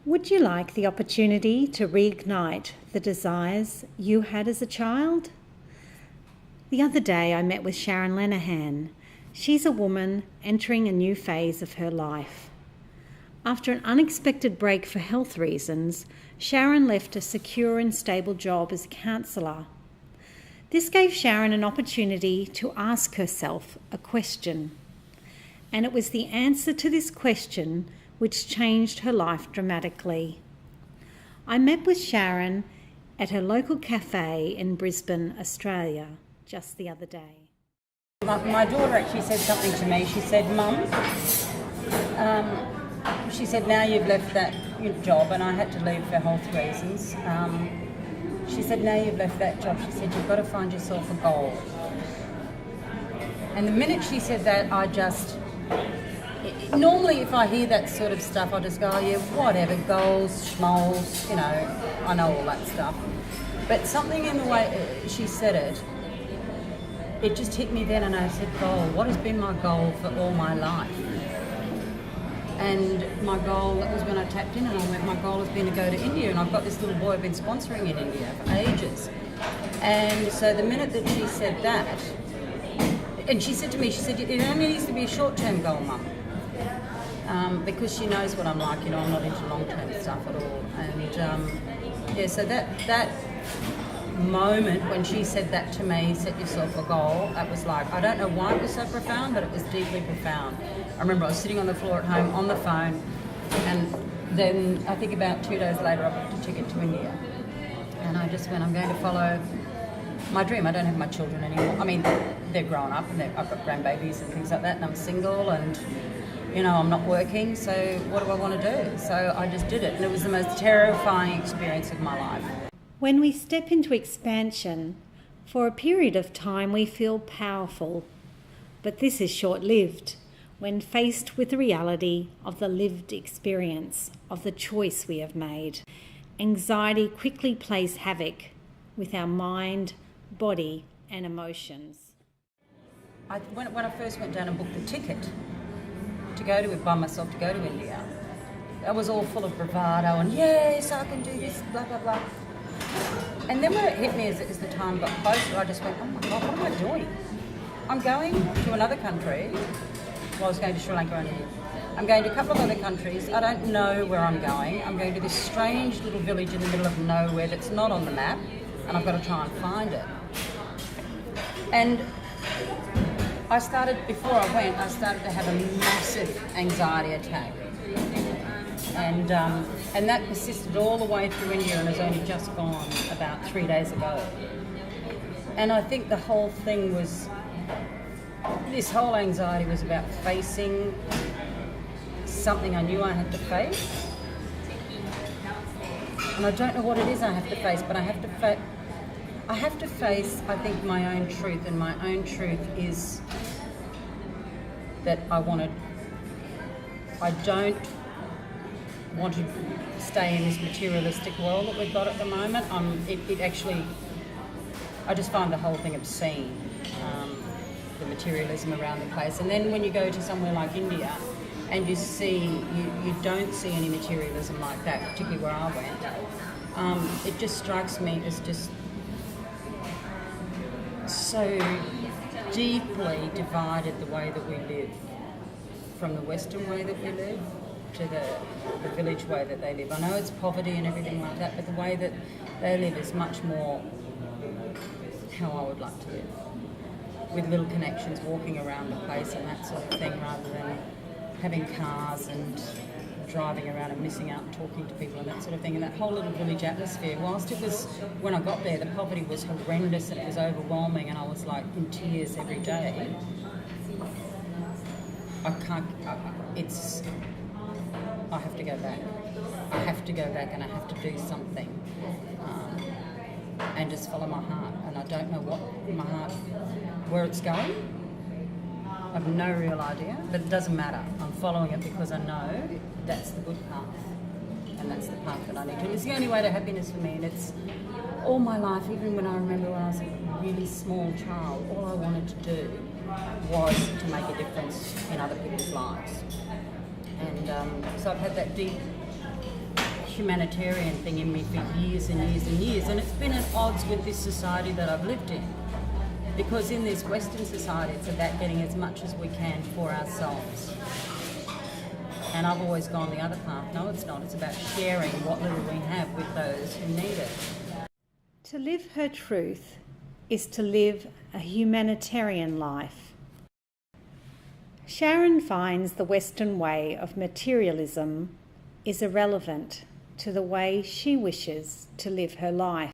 Would you like the opportunity to reignite the desires you had as a child? The other day I met with Sharon Lenehan. She's a woman entering a new phase of her life. After an unexpected break for health reasons, Sharon left a secure and stable job as a counsellor. This gave Sharon an opportunity to ask herself a question. And it was the answer to this question which changed her life dramatically. I met with Sharon at her local cafe in Brisbane, Australia, just the other day. My daughter actually said something to me. She said, Mum, she said, now you've left that job, and I had to leave for health reasons. She said, now you've left that job, she said, you've got to find yourself a goal. And the minute she said that, normally if I hear that sort of stuff, I'll just go, oh yeah, whatever, goals, schmoles, I know all that stuff. But something in the way she said it just hit me then, and I said, goal, what has been my goal for all my life? And my goal, that was when I tapped in and I went, my goal has been to go to India, and I've got this little boy I've been sponsoring in India for ages. And so the minute that she said that, and she said to me, she said, it only needs to be a short-term goal, Mum. Because she knows what I'm like, I'm not into long-term stuff at all. And so that moment when she said that to me, set yourself a goal, that was like, I don't know why it was so profound, but it was deeply profound. I remember I was sitting on the floor at home on the phone, and then I think about 2 days later I booked a ticket to India. And I just went, I'm going to follow my dream. I don't have my children anymore. I mean, they're grown up, and I've got grandbabies and things like that, and I'm single, and I'm not working, so what do I want to do? So I just did it, and it was the most terrifying experience of my life. When we step into expansion, for a period of time we feel powerful, but this is short-lived when faced with the reality of the lived experience of the choice we have made. Anxiety quickly plays havoc with our mind, body and emotions. When I first went down and booked the ticket to go to it by myself, to go to India, I was all full of bravado and yes, I can do this, blah, blah, blah. And then when it hit me as the time got closer, I just went, oh my God, what am I doing? I'm going to another country. Well, I was going to Sri Lanka and India. I'm going to a couple of other countries. I don't know where I'm going. I'm going to this strange little village in the middle of nowhere that's not on the map, and I've got to try and find it. And before I went, I started to have a massive anxiety attack. And that persisted all the way through India, and has only just gone about 3 days ago. And I think the whole thing was, this whole anxiety was about facing something I knew I had to face. And I don't know what it is I have to face, but I have to face, I think, my own truth, and my own truth is that I don't want to stay in this materialistic world that we've got at the moment. I just find the whole thing obscene, the materialism around the place. And then when you go to somewhere like India and you don't see any materialism like that, particularly where I went, it just strikes me as just so deeply divided the way that we live, from the Western way that we live to the village way that they live. I know it's poverty and everything like that, but the way that they live is much more how I would like to live, with little connections, walking around the place and that sort of thing, rather than having cars and driving around and missing out and talking to people and that sort of thing. And that whole little village atmosphere, whilst it was, when I got there, the poverty was horrendous and it was overwhelming, and I was like in tears every day. I have to go back. I have to go back, and I have to do something, and just follow my heart. And I don't know where it's going. I have no real idea, but it doesn't matter. I'm following it because I know that's the good path, and that's the path that I need to. It's the only way to happiness for me, and it's all my life. Even when I remember when I was a really small child, all I wanted to do was to make a difference in other people's lives. And so I've had that deep humanitarian thing in me for years and years and years, and it's been at odds with this society that I've lived in. Because in this Western society, it's about getting as much as we can for ourselves. And I've always gone the other path. No, it's not. It's about sharing what little we have with those who need it. To live her truth is to live a humanitarian life. Sharon finds the Western way of materialism is irrelevant to the way she wishes to live her life.